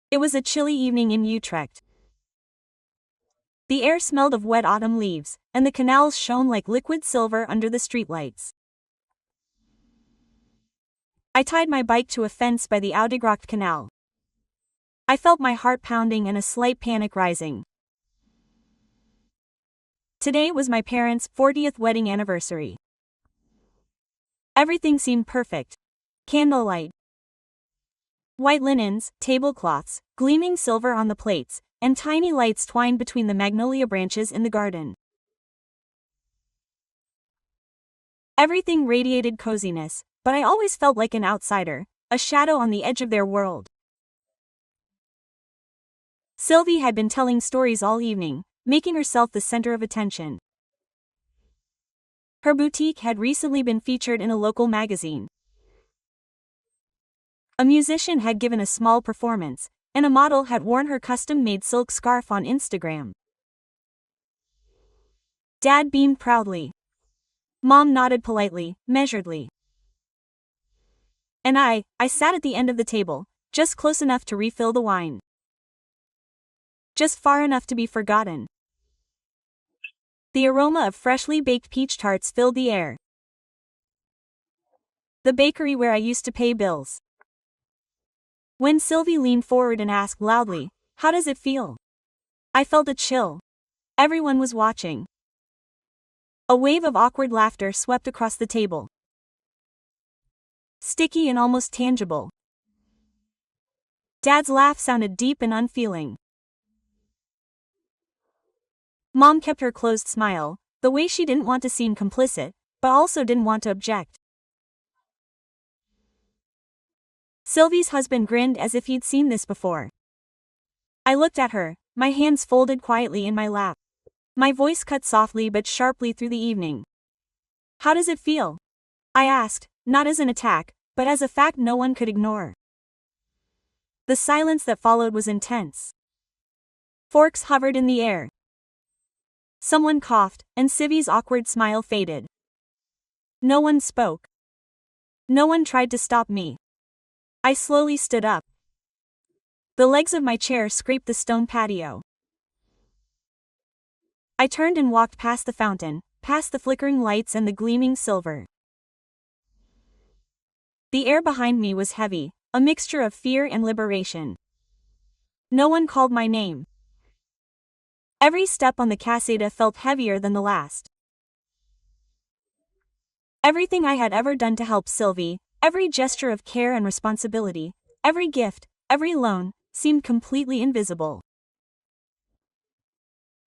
It was a chilly evening in Utrecht. The air smelled of wet autumn leaves, and the canals shone like liquid silver under the streetlights. I tied my bike to a fence by the Oudegracht Canal. I felt my heart pounding and a slight panic rising. Today was my parents' 40th wedding anniversary. Everything seemed perfect. Candlelight, white linens, tablecloths, gleaming silver on the plates, and tiny lights twined between the magnolia branches in the garden. Everything radiated coziness, but I always felt like an outsider, a shadow on the edge of their world. Sylvie had been telling stories all evening, making herself the center of attention. Her boutique had recently been featured in a local magazine. A musician had given a small performance, and a model had worn her custom-made silk scarf on Instagram. Dad beamed proudly. Mom nodded politely, measuredly. And I sat at the end of the table, just close enough to refill the wine. Just far enough to be forgotten. The aroma of freshly baked peach tarts filled the air. The bakery where I used to pay bills. When Sylvie leaned forward and asked loudly, "How does it feel?" I felt a chill. Everyone was watching. A wave of awkward laughter swept across the table. Sticky and almost tangible. Dad's laugh sounded deep and unfeeling. Mom kept her closed smile, the way she didn't want to seem complicit, but also didn't want to object. Sylvie's husband grinned as if he'd seen this before. I looked at her, my hands folded quietly in my lap. My voice cut softly but sharply through the evening. "How does it feel?" I asked, not as an attack, but as a fact no one could ignore. The silence that followed was intense. Forks hovered in the air. Someone coughed, and Sylvie's awkward smile faded. No one spoke. No one tried to stop me. I slowly stood up. The legs of my chair scraped the stone patio. I turned and walked past the fountain, past the flickering lights and the gleaming silver. The air behind me was heavy, a mixture of fear and liberation. No one called my name. Every step on the caseta felt heavier than the last. Everything I had ever done to help Sylvie, every gesture of care and responsibility, every gift, every loan, seemed completely invisible.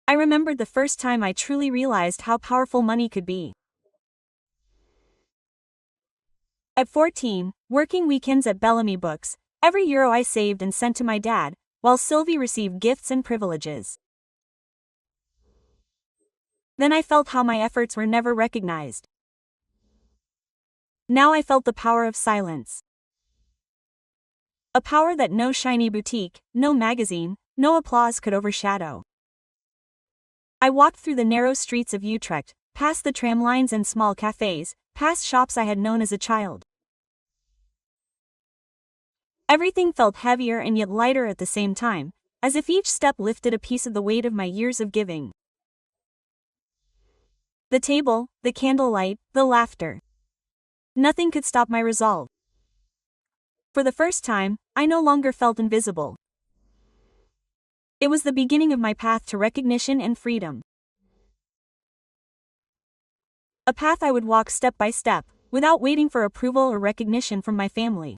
I remembered the first time I truly realized how powerful money could be. At 14, working weekends at Bellamy Books, every euro I saved and sent to my dad, while Sylvie received gifts and privileges. Then I felt how my efforts were never recognized. Now I felt the power of silence. A power that no shiny boutique, no magazine, no applause could overshadow. I walked through the narrow streets of Utrecht, past the tram lines and small cafes, past shops I had known as a child. Everything felt heavier and yet lighter at the same time, as if each step lifted a piece of the weight of my years of giving. The table, the candlelight, the laughter. Nothing could stop my resolve. For the first time, I no longer felt invisible. It was the beginning of my path to recognition and freedom. A path I would walk step by step, without waiting for approval or recognition from my family.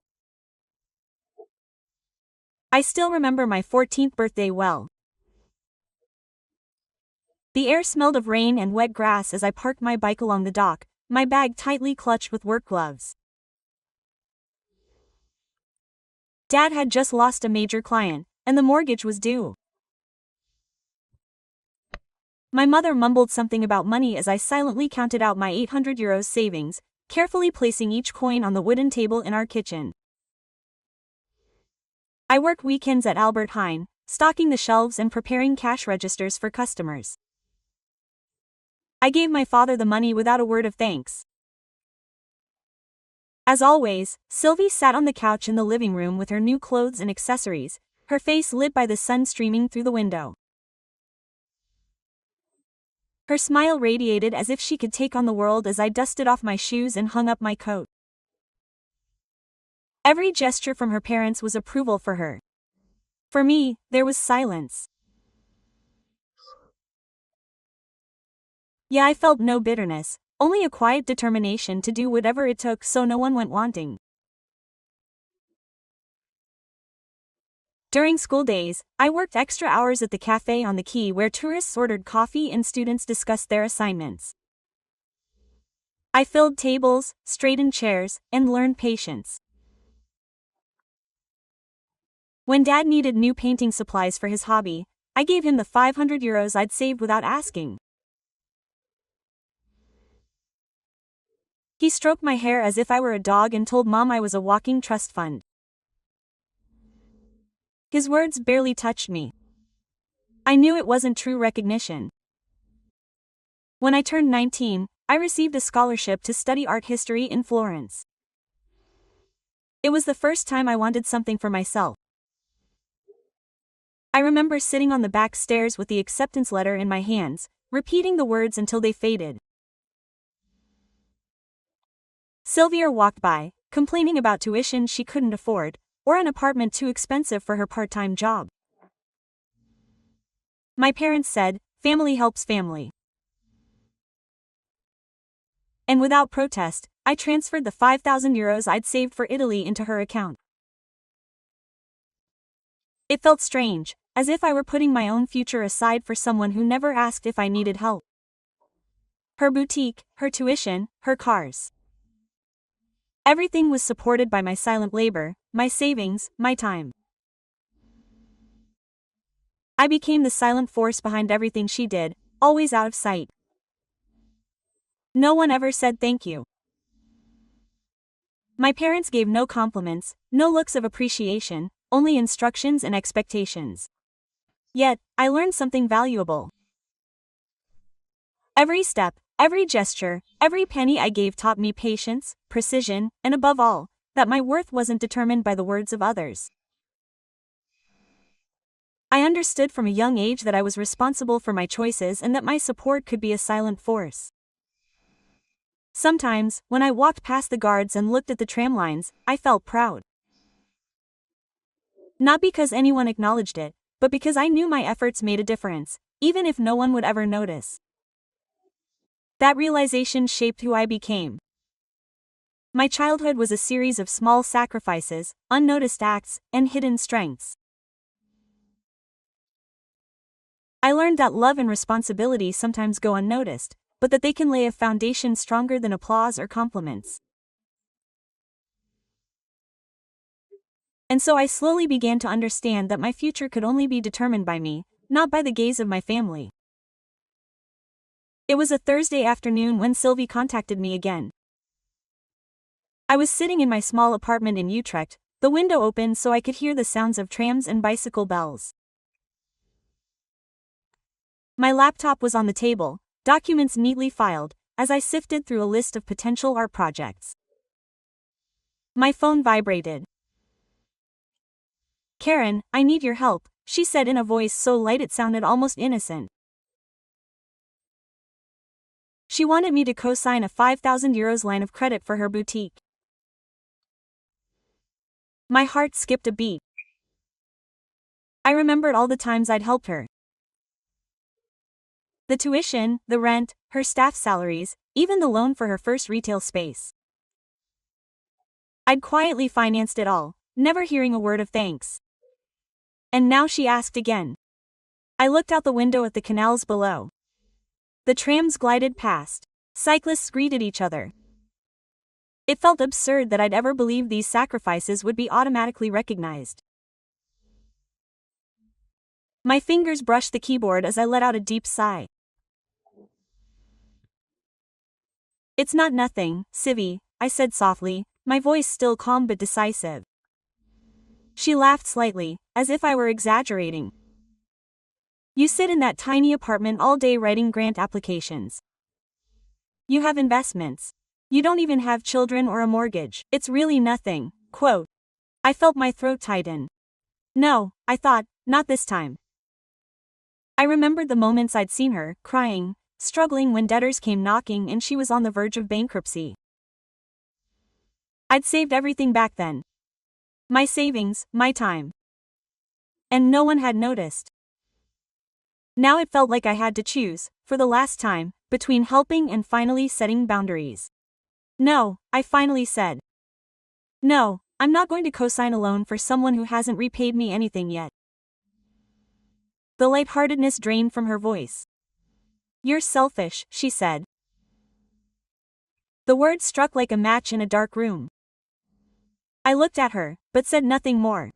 I still remember my 14th birthday well. The air smelled of rain and wet grass as I parked my bike along the dock, my bag tightly clutched with work gloves. Dad had just lost a major client, and the mortgage was due. My mother mumbled something about money as I silently counted out my 800 euros savings, carefully placing each coin on the wooden table in our kitchen. I worked weekends at Albert Heijn, stocking the shelves and preparing cash registers for customers. I gave my father the money without a word of thanks. As always, Sylvie sat on the couch in the living room with her new clothes and accessories, her face lit by the sun streaming through the window. Her smile radiated as if she could take on the world as I dusted off my shoes and hung up my coat. Every gesture from her parents was approval for her. For me, there was silence. Yeah, I felt no bitterness, only a quiet determination to do whatever it took so no one went wanting. During school days, I worked extra hours at the cafe on the quay where tourists ordered coffee and students discussed their assignments. I filled tables, straightened chairs, and learned patience. When Dad needed new painting supplies for his hobby, I gave him the €500 I'd saved without asking. He stroked my hair as if I were a dog and told Mom I was a walking trust fund. His words barely touched me. I knew it wasn't true recognition. When I turned 19, I received a scholarship to study art history in Florence. It was the first time I wanted something for myself. I remember sitting on the back stairs with the acceptance letter in my hands, repeating the words until they faded. Sylvia walked by, complaining about tuition she couldn't afford, or an apartment too expensive for her part-time job. My parents said, "Family helps family." And without protest, I transferred the €5,000 I'd saved for Italy into her account. It felt strange, as if I were putting my own future aside for someone who never asked if I needed help. Her boutique, her tuition, her cars. Everything was supported by my silent labor, my savings, my time. I became the silent force behind everything she did, always out of sight. No one ever said thank you. My parents gave no compliments, no looks of appreciation, only instructions and expectations. Yet, I learned something valuable. Every step, every gesture, every penny I gave taught me patience, precision, and above all, that my worth wasn't determined by the words of others. I understood from a young age that I was responsible for my choices and that my support could be a silent force. Sometimes, when I walked past the guards and looked at the tram lines, I felt proud. Not because anyone acknowledged it, but because I knew my efforts made a difference, even if no one would ever notice. That realization shaped who I became. My childhood was a series of small sacrifices, unnoticed acts, and hidden strengths. I learned that love and responsibility sometimes go unnoticed, but that they can lay a foundation stronger than applause or compliments. And so I slowly began to understand that my future could only be determined by me, not by the gaze of my family. It was a Thursday afternoon when Sylvie contacted me again. I was sitting in my small apartment in Utrecht, the window open so I could hear the sounds of trams and bicycle bells. My laptop was on the table, documents neatly filed, as I sifted through a list of potential art projects. My phone vibrated. "Karen, I need your help," she said in a voice so light it sounded almost innocent. She wanted me to co-sign a €5,000 line of credit for her boutique. My heart skipped a beat. I remembered all the times I'd helped her. The tuition, the rent, her staff salaries, even the loan for her first retail space. I'd quietly financed it all, never hearing a word of thanks. And now she asked again. I looked out the window at the canals below. The trams glided past. Cyclists greeted each other. It felt absurd that I'd ever believe these sacrifices would be automatically recognized. My fingers brushed the keyboard as I let out a deep sigh. "It's not nothing, Sivy," I said softly, my voice still calm but decisive. She laughed slightly, as if I were exaggerating. "You sit in that tiny apartment all day writing grant applications. You have investments. You don't even have children or a mortgage. It's really nothing." Quote. I felt my throat tighten. No, I thought, not this time. I remembered the moments I'd seen her, crying, struggling when debtors came knocking and she was on the verge of bankruptcy. I'd saved everything back then. My savings, my time. And no one had noticed. Now it felt like I had to choose, for the last time, between helping and finally setting boundaries. No, I finally said. No, I'm not going to co-sign a loan for someone who hasn't repaid me anything yet. The lightheartedness drained from her voice. You're selfish, she said. The words struck like a match in a dark room. I looked at her, but said nothing more.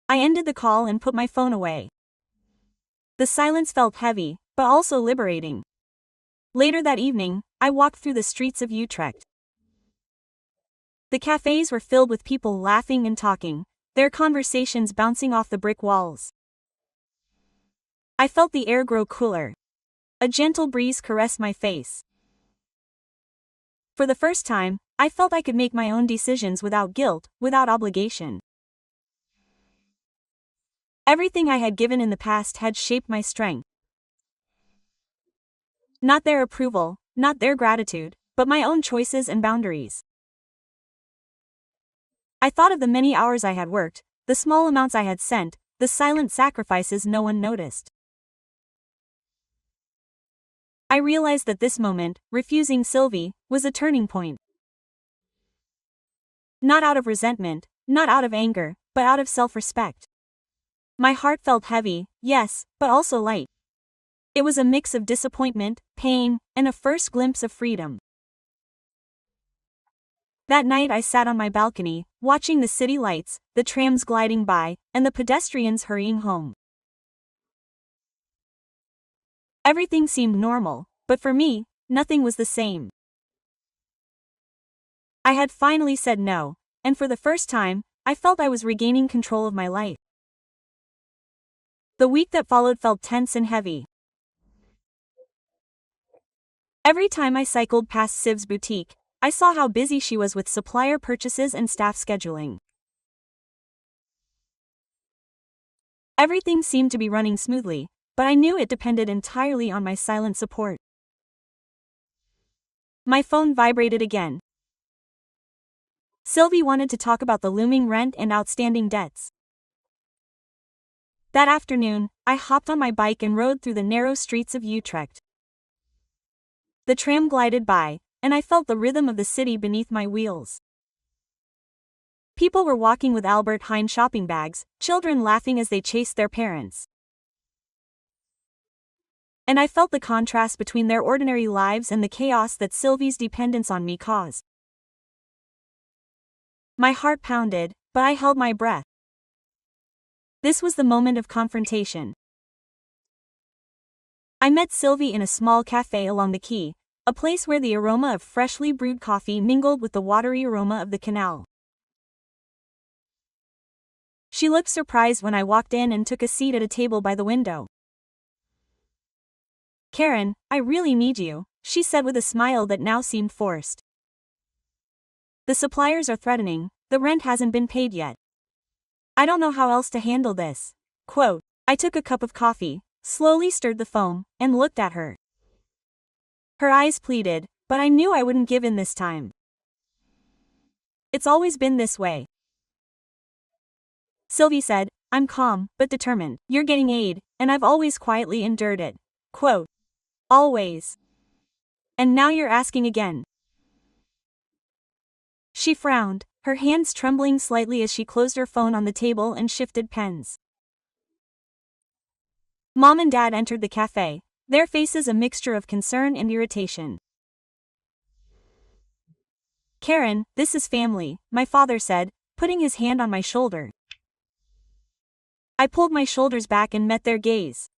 I ended the call and put my phone away. The silence felt heavy, but also liberating. Later that evening, I walked through the streets of Utrecht. The cafes were filled with people laughing and talking, their conversations bouncing off the brick walls. I felt the air grow cooler. A gentle breeze caressed my face. For the first time, I felt I could make my own decisions without guilt, without obligation. Everything I had given in the past had shaped my strength. Not their approval, not their gratitude, but my own choices and boundaries. I thought of the many hours I had worked, the small amounts I had sent, the silent sacrifices no one noticed. I realized that this moment, refusing Sylvie, was a turning point. Not out of resentment, not out of anger, but out of self-respect. My heart felt heavy, yes, but also light. It was a mix of disappointment, pain, and a first glimpse of freedom. That night I sat on my balcony, watching the city lights, the trams gliding by, and the pedestrians hurrying home. Everything seemed normal, but for me, nothing was the same. I had finally said no, and for the first time, I felt I was regaining control of my life. The week that followed felt tense and heavy. Every time I cycled past Siv's boutique, I saw how busy she was with supplier purchases and staff scheduling. Everything seemed to be running smoothly, but I knew it depended entirely on my silent support. My phone vibrated again. Sylvie wanted to talk about the looming rent and outstanding debts. That afternoon, I hopped on my bike and rode through the narrow streets of Utrecht. The tram glided by, and I felt the rhythm of the city beneath my wheels. People were walking with Albert Heijn shopping bags, children laughing as they chased their parents. And I felt the contrast between their ordinary lives and the chaos that Sylvie's dependence on me caused. My heart pounded, but I held my breath. This was the moment of confrontation. I met Sylvie in a small cafe along the quay, a place where the aroma of freshly brewed coffee mingled with the watery aroma of the canal. She looked surprised when I walked in and took a seat at a table by the window. "Karen, I really need you," she said with a smile that now seemed forced. "The suppliers are threatening, the rent hasn't been paid yet. I don't know how else to handle this." Quote, I took a cup of coffee, slowly stirred the foam, and looked at her. Her eyes pleaded, but I knew I wouldn't give in this time. "It's always been this way," Sylvie said. "I'm calm, but determined. You're getting aid, and I've always quietly endured it." Quote, always. "And now you're asking again." She frowned, her hands trembling slightly as she closed her phone on the table and shifted pens. Mom and Dad entered the cafe, their faces a mixture of concern and irritation. "Karen, this is family," my father said, putting his hand on my shoulder. I pulled my shoulders back and met their gaze.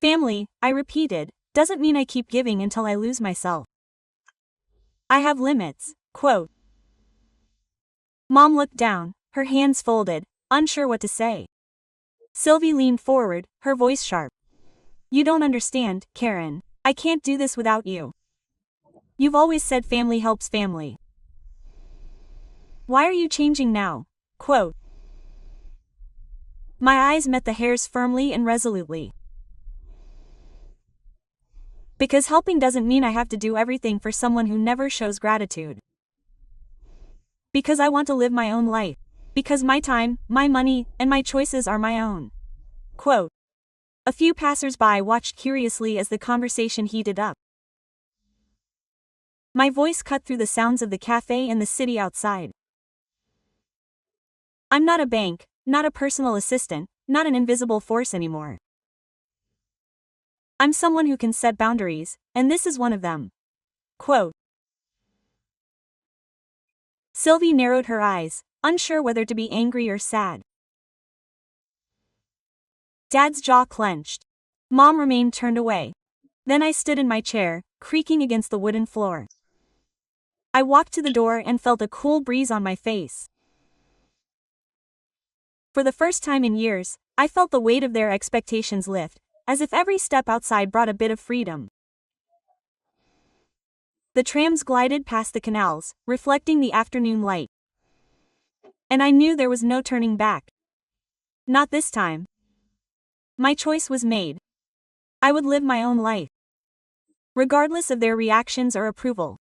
"Family," I repeated, "doesn't mean I keep giving until I lose myself. I have limits." Quote. Mom looked down, her hands folded, unsure what to say. Sylvie leaned forward, her voice sharp. "You don't understand, Karen. I can't do this without you. You've always said family helps family. Why are you changing now?" Quote. My eyes met the hare's firmly and resolutely. Because helping doesn't mean I have to do everything for someone who never shows gratitude. Because I want to live my own life. Because my time, my money, and my choices are my own. Quote. A few passers-by watched curiously as the conversation heated up. My voice cut through the sounds of the cafe and the city outside. I'm not a bank, not a personal assistant, not an invisible force anymore. I'm someone who can set boundaries, and this is one of them. Quote. Sylvie narrowed her eyes, unsure whether to be angry or sad. Dad's jaw clenched. Mom remained turned away. Then I stood in my chair, creaking against the wooden floor. I walked to the door and felt a cool breeze on my face. For the first time in years, I felt the weight of their expectations lift, as if every step outside brought a bit of freedom. The trams glided past the canals, reflecting the afternoon light. And I knew there was no turning back. Not this time. My choice was made. I would live my own life, regardless of their reactions or approval.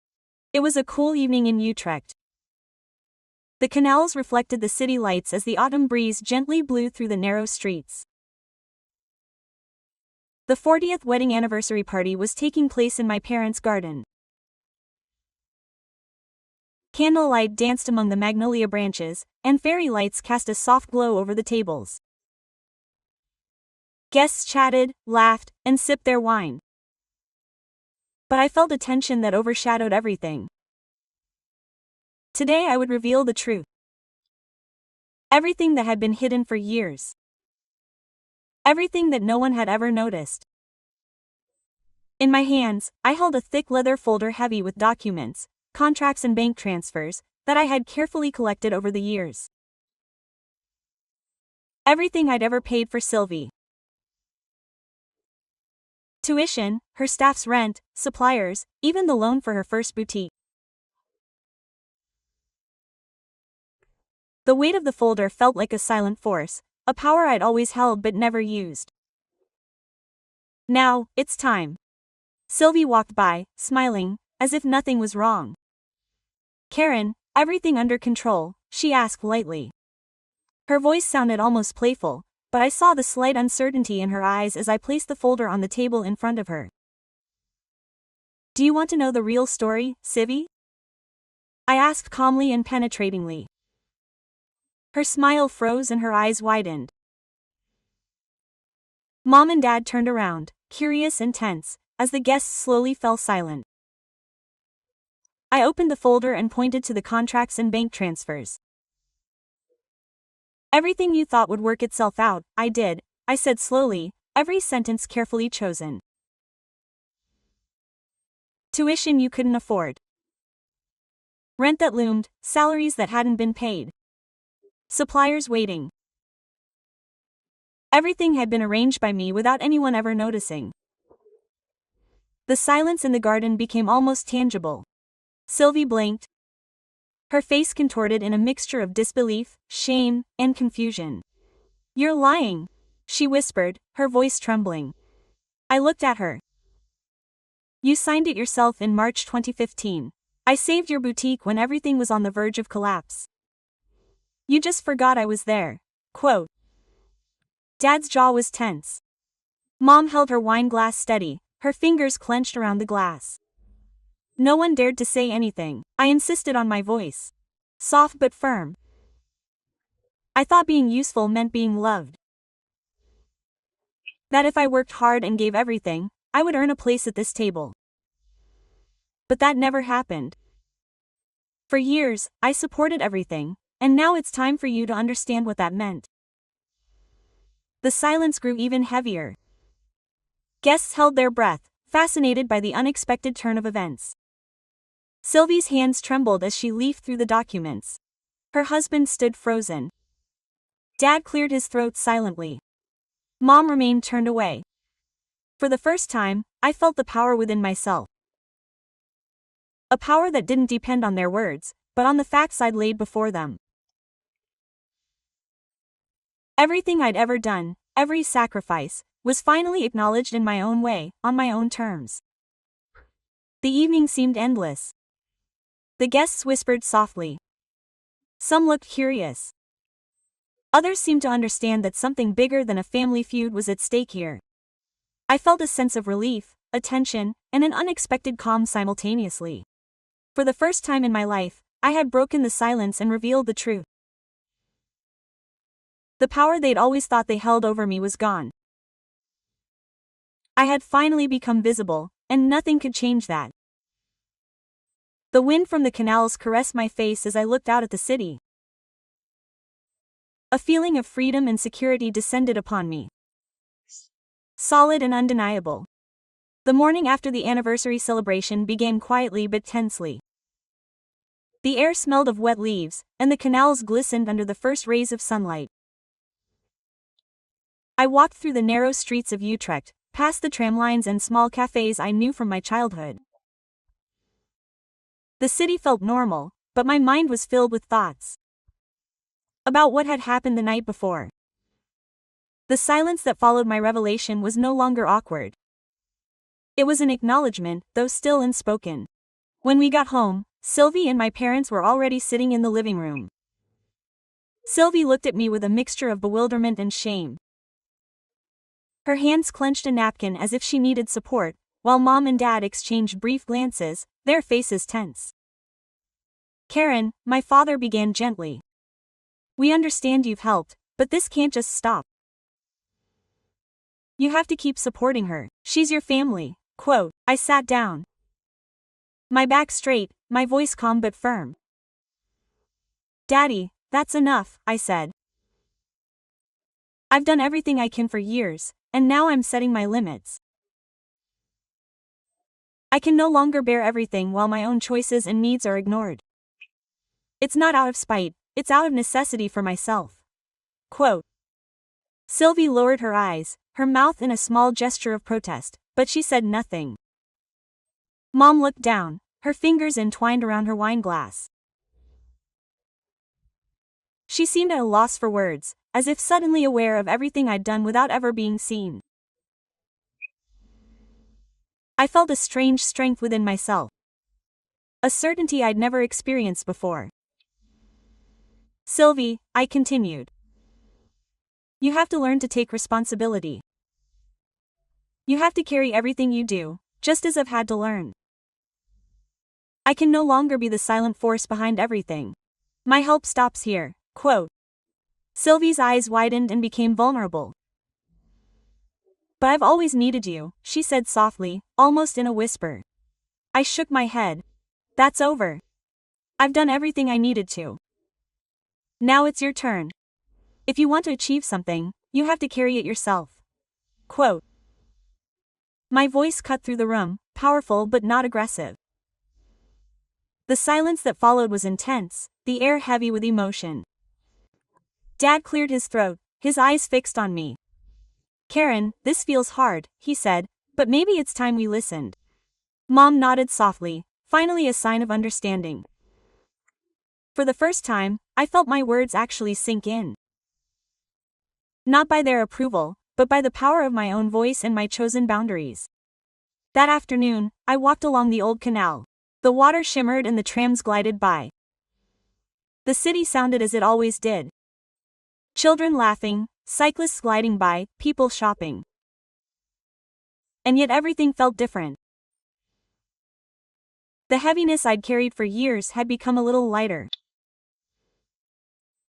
It was a cool evening in Utrecht. The canals reflected the city lights as the autumn breeze gently blew through the narrow streets. The 40th wedding anniversary party was taking place in my parents' garden. Candlelight danced among the magnolia branches, and fairy lights cast a soft glow over the tables. Guests chatted, laughed, and sipped their wine. But I felt a tension that overshadowed everything. Today I would reveal the truth. Everything that had been hidden for years. Everything that no one had ever noticed. In my hands, I held a thick leather folder heavy with documents, contracts and bank transfers, that I had carefully collected over the years. Everything I'd ever paid for Sylvie. Tuition, her staff's rent, suppliers, even the loan for her first boutique. The weight of the folder felt like a silent force, a power I'd always held but never used. Now, it's time. Sylvie walked by, smiling, as if nothing was wrong. Karen, everything under control? She asked lightly. Her voice sounded almost playful, but I saw the slight uncertainty in her eyes as I placed the folder on the table in front of her. Do you want to know the real story, Sylvie? I asked calmly and penetratingly. Her smile froze and her eyes widened. Mom and Dad turned around, curious and tense, as the guests slowly fell silent. I opened the folder and pointed to the contracts and bank transfers. Everything you thought would work itself out, I did, I said slowly, every sentence carefully chosen. Tuition you couldn't afford. Rent that loomed, salaries that hadn't been paid. Suppliers waiting. Everything had been arranged by me without anyone ever noticing. The silence in the garden became almost tangible. Sylvie blinked. Her face contorted in a mixture of disbelief, shame, and confusion. You're lying, she whispered, her voice trembling. I looked at her. You signed it yourself in March 2015. I saved your boutique when everything was on the verge of collapse. You just forgot I was there. Quote. Dad's jaw was tense. Mom held her wine glass steady, her fingers clenched around the glass. No one dared to say anything. I insisted on my voice. Soft but firm. I thought being useful meant being loved. That if I worked hard and gave everything, I would earn a place at this table. But that never happened. For years, I supported everything, and now it's time for you to understand what that meant. The silence grew even heavier. Guests held their breath, fascinated by the unexpected turn of events. Sylvie's hands trembled as she leafed through the documents. Her husband stood frozen. Dad cleared his throat silently. Mom remained turned away. For the first time, I felt the power within myself. A power that didn't depend on their words, but on the facts I'd laid before them. Everything I'd ever done, every sacrifice, was finally acknowledged in my own way, on my own terms. The evening seemed endless. The guests whispered softly. Some looked curious. Others seemed to understand that something bigger than a family feud was at stake here. I felt a sense of relief, a tension, and an unexpected calm simultaneously. For the first time in my life, I had broken the silence and revealed the truth. The power they'd always thought they held over me was gone. I had finally become visible, and nothing could change that. The wind from the canals caressed my face as I looked out at the city. A feeling of freedom and security descended upon me. Solid and undeniable. The morning after the anniversary celebration began quietly but tensely. The air smelled of wet leaves, and the canals glistened under the first rays of sunlight. I walked through the narrow streets of Utrecht, past the tram lines and small cafes I knew from my childhood. The city felt normal, but my mind was filled with thoughts about what had happened the night before. The silence that followed my revelation was no longer awkward. It was an acknowledgement, though still unspoken. When we got home, Sylvie and my parents were already sitting in the living room. Sylvie looked at me with a mixture of bewilderment and shame. Her hands clenched a napkin as if she needed support, while Mom and Dad exchanged brief glances, their faces tense. "Karen," my father began gently. "We understand you've helped, but this can't just stop. You have to keep supporting her, she's your family." Quote. I sat down. My back straight, my voice calm but firm. "Daddy, that's enough," I said. "I've done everything I can for years, and now I'm setting my limits. I can no longer bear everything while my own choices and needs are ignored. It's not out of spite, it's out of necessity for myself." Quote. Sylvie lowered her eyes, her mouth in a small gesture of protest, but she said nothing. Mom looked down, her fingers entwined around her wine glass. She seemed at a loss for words, as if suddenly aware of everything I'd done without ever being seen. I felt a strange strength within myself. A certainty I'd never experienced before. "Sylvie," I continued. "You have to learn to take responsibility. You have to carry everything you do, just as I've had to learn. I can no longer be the silent force behind everything. My help stops here." Quote. Sylvie's eyes widened and became vulnerable. "But I've always needed you," she said softly, almost in a whisper. I shook my head. "That's over. I've done everything I needed to. Now it's your turn. If you want to achieve something, you have to carry it yourself." Quote. My voice cut through the room, powerful but not aggressive. The silence that followed was intense, the air heavy with emotion. Dad cleared his throat, his eyes fixed on me. "Karen, this feels hard," he said, "but maybe it's time we listened." Mom nodded softly, finally a sign of understanding. For the first time, I felt my words actually sink in. Not by their approval, but by the power of my own voice and my chosen boundaries. That afternoon, I walked along the old canal. The water shimmered and the trams glided by. The city sounded as it always did. Children laughing, cyclists gliding by, people shopping. And yet everything felt different. The heaviness I'd carried for years had become a little lighter.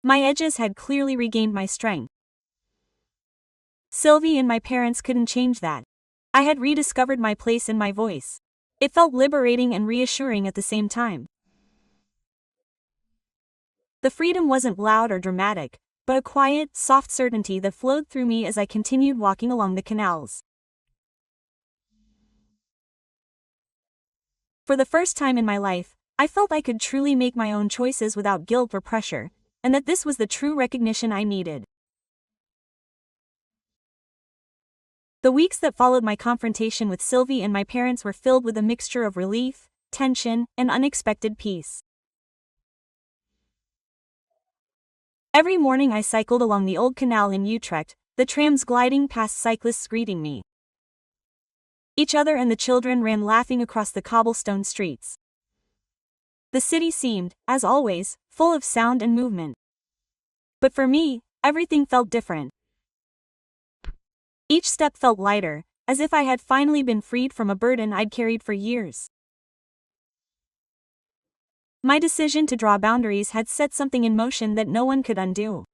My edges had clearly regained my strength. Sylvie and my parents couldn't change that. I had rediscovered my place and my voice. It felt liberating and reassuring at the same time. The freedom wasn't loud or dramatic, but a quiet, soft certainty that flowed through me as I continued walking along the canals. For the first time in my life, I felt I could truly make my own choices without guilt or pressure, and that this was the true recognition I needed. The weeks that followed my confrontation with Sylvie and my parents were filled with a mixture of relief, tension, and unexpected peace. Every morning I cycled along the old canal in Utrecht, the trams gliding past cyclists greeting me. Each other and the children ran laughing across the cobblestone streets. The city seemed, as always, full of sound and movement. But for me, everything felt different. Each step felt lighter, as if I had finally been freed from a burden I'd carried for years. My decision to draw boundaries had set something in motion that no one could undo.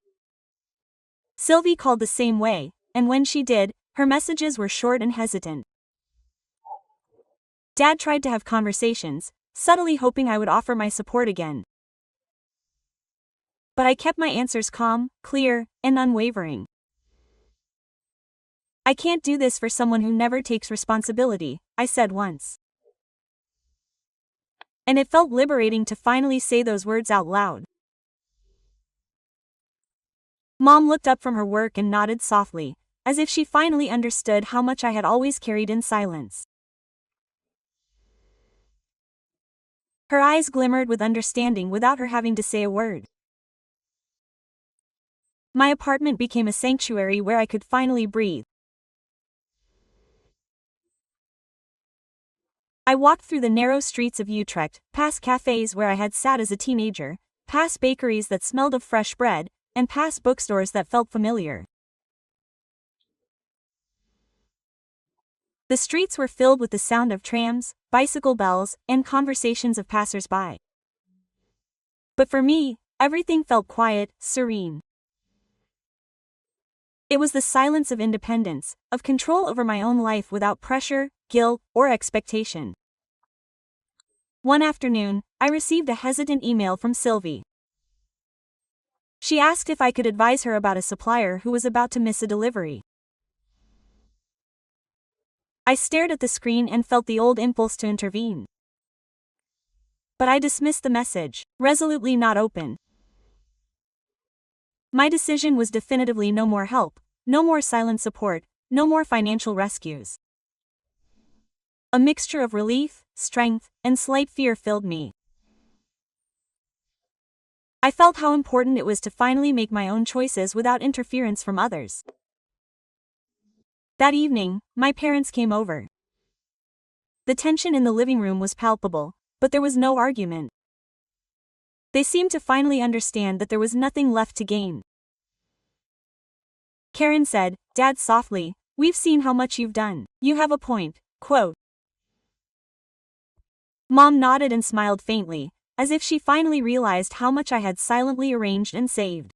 Sylvie called the same way, and when she did, her messages were short and hesitant. Dad tried to have conversations, subtly hoping I would offer my support again. But I kept my answers calm, clear, and unwavering. "I can't do this for someone who never takes responsibility," I said once. And it felt liberating to finally say those words out loud. Mom looked up from her work and nodded softly, as if she finally understood how much I had always carried in silence. Her eyes glimmered with understanding without her having to say a word. My apartment became a sanctuary where I could finally breathe. I walked through the narrow streets of Utrecht, past cafes where I had sat as a teenager, past bakeries that smelled of fresh bread, and past bookstores that felt familiar. The streets were filled with the sound of trams, bicycle bells, and conversations of passers-by. But for me, everything felt quiet, serene. It was the silence of independence, of control over my own life without pressure, guilt, or expectation. One afternoon, I received a hesitant email from Sylvie. She asked if I could advise her about a supplier who was about to miss a delivery. I stared at the screen and felt the old impulse to intervene. But I dismissed the message, resolutely not open. My decision was definitively no more help, no more silent support, no more financial rescues. A mixture of relief, strength, and slight fear filled me. I felt how important it was to finally make my own choices without interference from others. That evening, my parents came over. The tension in the living room was palpable, but there was no argument. They seemed to finally understand that there was nothing left to gain. Karen said, "Dad," softly, "we've seen how much you've done. You have a point." Quote. Mom nodded and smiled faintly, as if she finally realized how much I had silently arranged and saved.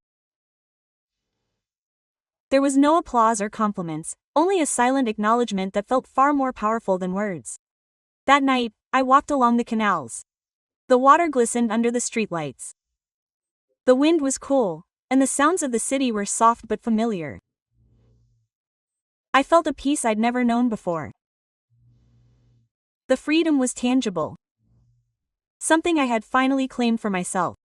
There was no applause or compliments, only a silent acknowledgement that felt far more powerful than words. That night, I walked along the canals. The water glistened under the streetlights. The wind was cool, and the sounds of the city were soft but familiar. I felt a peace I'd never known before. The freedom was tangible. Something I had finally claimed for myself.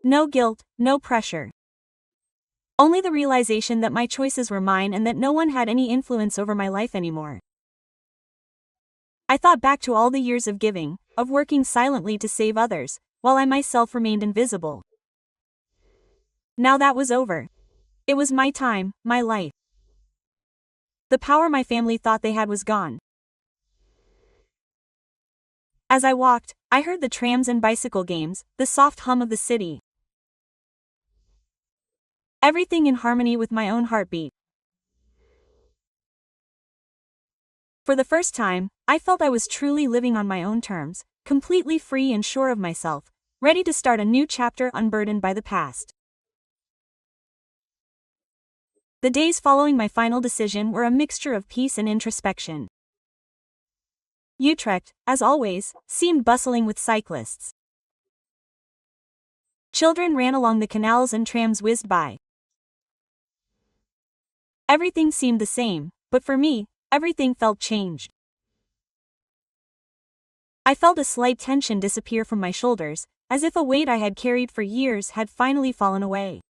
No guilt, no pressure. Only the realization that my choices were mine and that no one had any influence over my life anymore. I thought back to all the years of giving, of working silently to save others, while I myself remained invisible. Now that was over. It was my time, my life. The power my family thought they had was gone. As I walked, I heard the trams and bicycle games, the soft hum of the city. Everything in harmony with my own heartbeat. For the first time, I felt I was truly living on my own terms, completely free and sure of myself, ready to start a new chapter unburdened by the past. The days following my final decision were a mixture of peace and introspection. Utrecht, as always, seemed bustling with cyclists. Children ran along the canals and trams whizzed by. Everything seemed the same, but for me, everything felt changed. I felt a slight tension disappear from my shoulders, as if a weight I had carried for years had finally fallen away.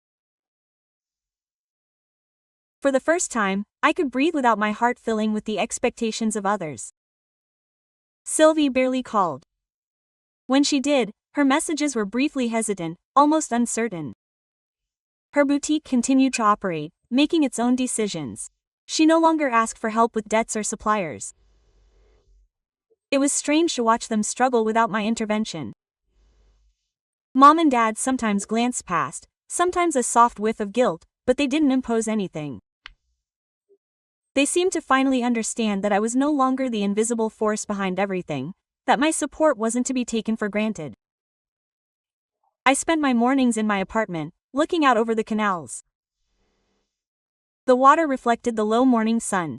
For the first time, I could breathe without my heart filling with the expectations of others. Sylvie barely called. When she did, her messages were briefly hesitant, almost uncertain. Her boutique continued to operate, making its own decisions. She no longer asked for help with debts or suppliers. It was strange to watch them struggle without my intervention. Mom and Dad sometimes glanced past, sometimes a soft whiff of guilt, but they didn't impose anything. They seemed to finally understand that I was no longer the invisible force behind everything, that my support wasn't to be taken for granted. I spent my mornings in my apartment, looking out over the canals. The water reflected the low morning sun.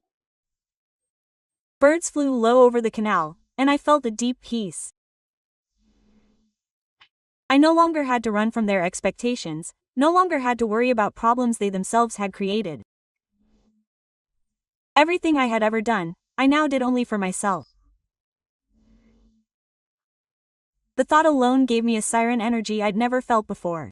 Birds flew low over the canal, and I felt a deep peace. I no longer had to run from their expectations, no longer had to worry about problems they themselves had created. Everything I had ever done, I now did only for myself. The thought alone gave me a siren energy I'd never felt before.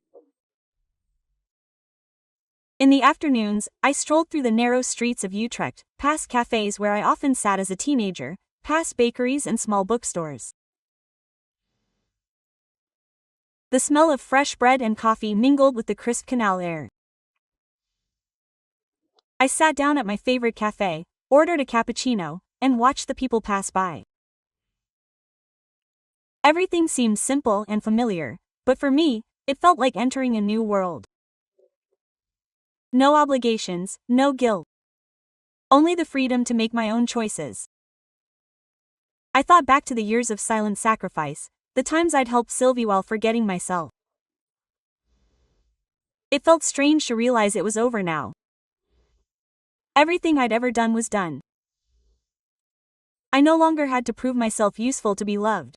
In the afternoons, I strolled through the narrow streets of Utrecht, past cafes where I often sat as a teenager, past bakeries and small bookstores. The smell of fresh bread and coffee mingled with the crisp canal air. I sat down at my favorite cafe, ordered a cappuccino, and watched the people pass by. Everything seemed simple and familiar, but for me, it felt like entering a new world. No obligations, no guilt. Only the freedom to make my own choices. I thought back to the years of silent sacrifice, the times I'd helped Sylvie while forgetting myself. It felt strange to realize it was over now. Everything I'd ever done was done. I no longer had to prove myself useful to be loved.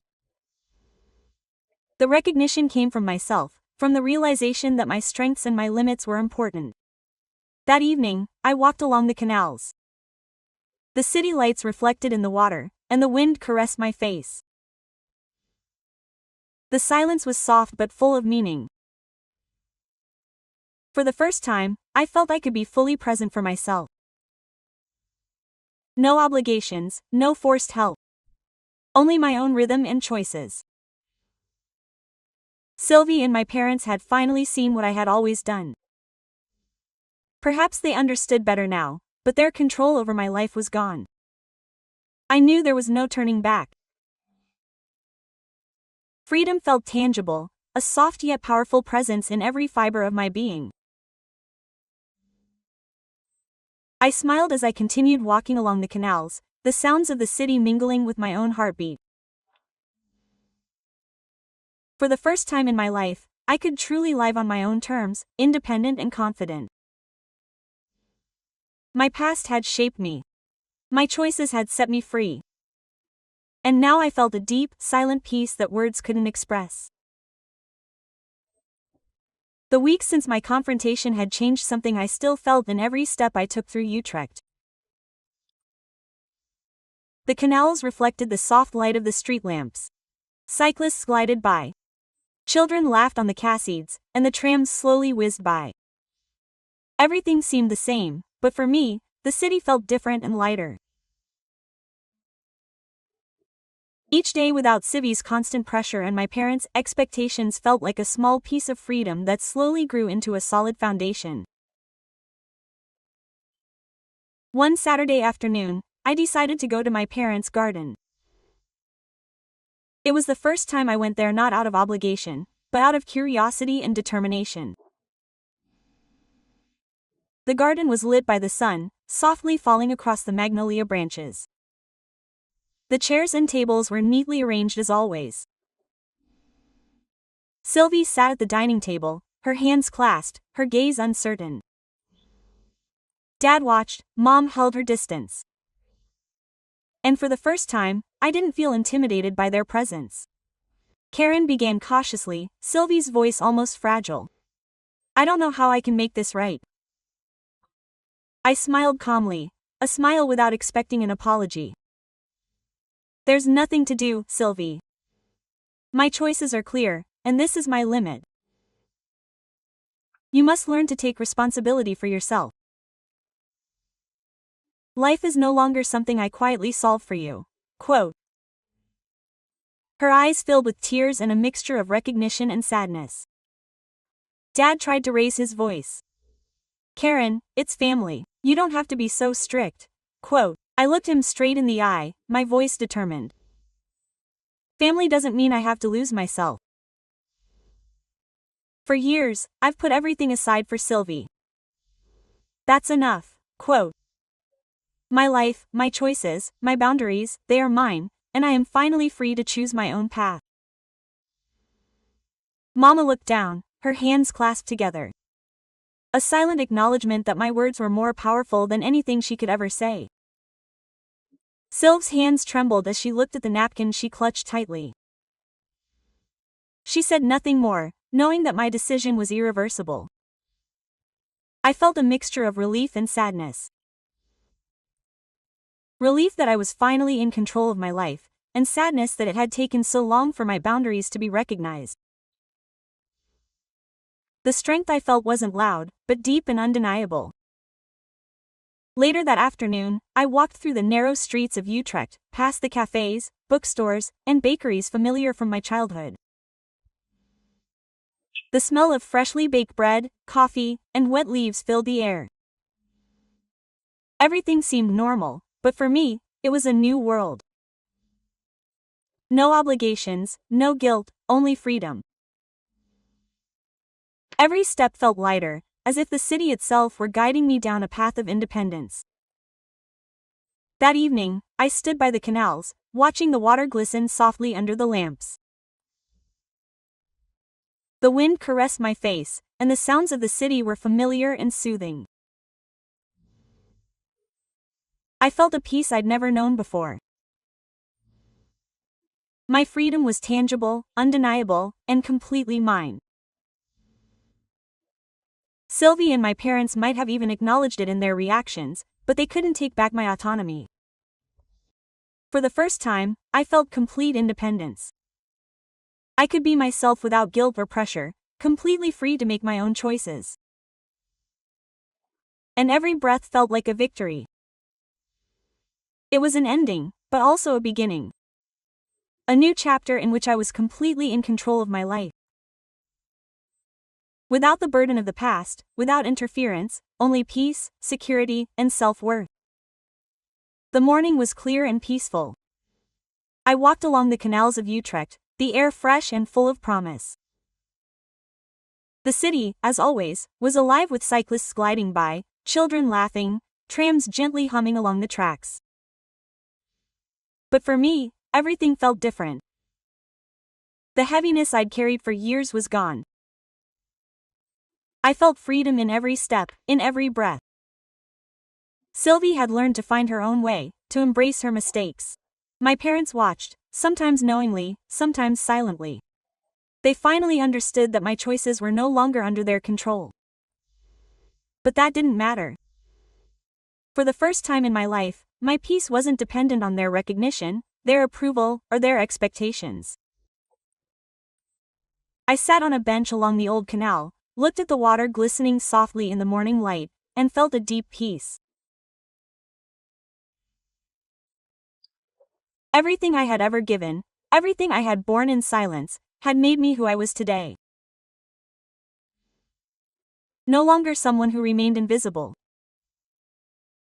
The recognition came from myself, from the realization that my strengths and my limits were important. That evening, I walked along the canals. The city lights reflected in the water, and the wind caressed my face. The silence was soft but full of meaning. For the first time, I felt I could be fully present for myself. No obligations, no forced help. Only my own rhythm and choices. Sylvie and my parents had finally seen what I had always done. Perhaps they understood better now, but their control over my life was gone. I knew there was no turning back. Freedom felt tangible, a soft yet powerful presence in every fiber of my being. I smiled as I continued walking along the canals, the sounds of the city mingling with my own heartbeat. For the first time in my life, I could truly live on my own terms, independent and confident. My past had shaped me. My choices had set me free. And now I felt a deep, silent peace that words couldn't express. The weeks since my confrontation had changed something I still felt in every step I took through Utrecht. The canals reflected the soft light of the street lamps. Cyclists glided by. Children laughed on the cascades, and the trams slowly whizzed by. Everything seemed the same, but for me, the city felt different and lighter. Each day without Sylvie's constant pressure and my parents' expectations felt like a small piece of freedom that slowly grew into a solid foundation. One Saturday afternoon, I decided to go to my parents' garden. It was the first time I went there not out of obligation, but out of curiosity and determination. The garden was lit by the sun, softly falling across the magnolia branches. The chairs and tables were neatly arranged as always. Sylvie sat at the dining table, her hands clasped, her gaze uncertain. Dad watched, Mom held her distance. And for the first time, I didn't feel intimidated by their presence. Karen began cautiously, Sylvie's voice almost fragile. I don't know how I can make this right. I smiled calmly, a smile without expecting an apology. There's nothing to do, Sylvie. My choices are clear, and this is my limit. You must learn to take responsibility for yourself. Life is no longer something I quietly solve for you. Quote. Her eyes filled with tears and a mixture of recognition and sadness. Dad tried to raise his voice. Karen, it's family. You don't have to be so strict. Quote. I looked him straight in the eye, my voice determined. Family doesn't mean I have to lose myself. For years, I've put everything aside for Sylvie. That's enough. Quote. My life, my choices, my boundaries, they are mine, and I am finally free to choose my own path. Mama looked down, her hands clasped together. A silent acknowledgement that my words were more powerful than anything she could ever say. Sylv's hands trembled as she looked at the napkin she clutched tightly. She said nothing more, knowing that my decision was irreversible. I felt a mixture of relief and sadness. Relief that I was finally in control of my life, and sadness that it had taken so long for my boundaries to be recognized. The strength I felt wasn't loud, but deep and undeniable. Later that afternoon, I walked through the narrow streets of Utrecht, past the cafes, bookstores, and bakeries familiar from my childhood. The smell of freshly baked bread, coffee, and wet leaves filled the air. Everything seemed normal, but for me, it was a new world. No obligations, no guilt, only freedom. Every step felt lighter, as if the city itself were guiding me down a path of independence. That evening, I stood by the canals, watching the water glisten softly under the lamps. The wind caressed my face, and the sounds of the city were familiar and soothing. I felt a peace I'd never known before. My freedom was tangible, undeniable, and completely mine. Sylvie and my parents might have even acknowledged it in their reactions, but they couldn't take back my autonomy. For the first time, I felt complete independence. I could be myself without guilt or pressure, completely free to make my own choices. And every breath felt like a victory. It was an ending, but also a beginning. A new chapter in which I was completely in control of my life. Without the burden of the past, without interference, only peace, security, and self-worth. The morning was clear and peaceful. I walked along the canals of Utrecht, the air fresh and full of promise. The city, as always, was alive with cyclists gliding by, children laughing, trams gently humming along the tracks. But for me, everything felt different. The heaviness I'd carried for years was gone. I felt freedom in every step, in every breath. Sylvie had learned to find her own way, to embrace her mistakes. My parents watched, sometimes knowingly, sometimes silently. They finally understood that my choices were no longer under their control. But that didn't matter. For the first time in my life, my peace wasn't dependent on their recognition, their approval, or their expectations. I sat on a bench along the old canal, looked at the water glistening softly in the morning light, and felt a deep peace. Everything I had ever given, everything I had borne in silence, had made me who I was today. No longer someone who remained invisible.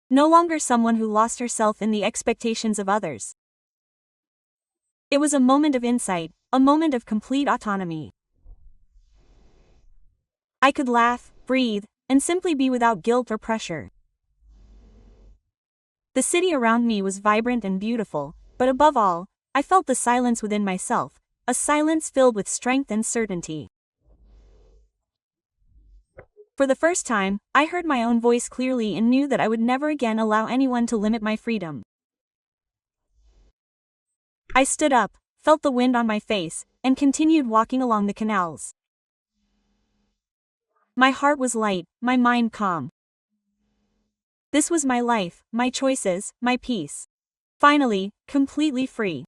No longer someone who lost herself in the expectations of others. It was a moment of insight, a moment of complete autonomy. I could laugh, breathe, and simply be without guilt or pressure. The city around me was vibrant and beautiful, but above all, I felt the silence within myself, a silence filled with strength and certainty. For the first time, I heard my own voice clearly and knew that I would never again allow anyone to limit my freedom. I stood up, felt the wind on my face, and continued walking along the canals. My heart was light, my mind calm. This was my life, my choices, my peace. Finally, completely free.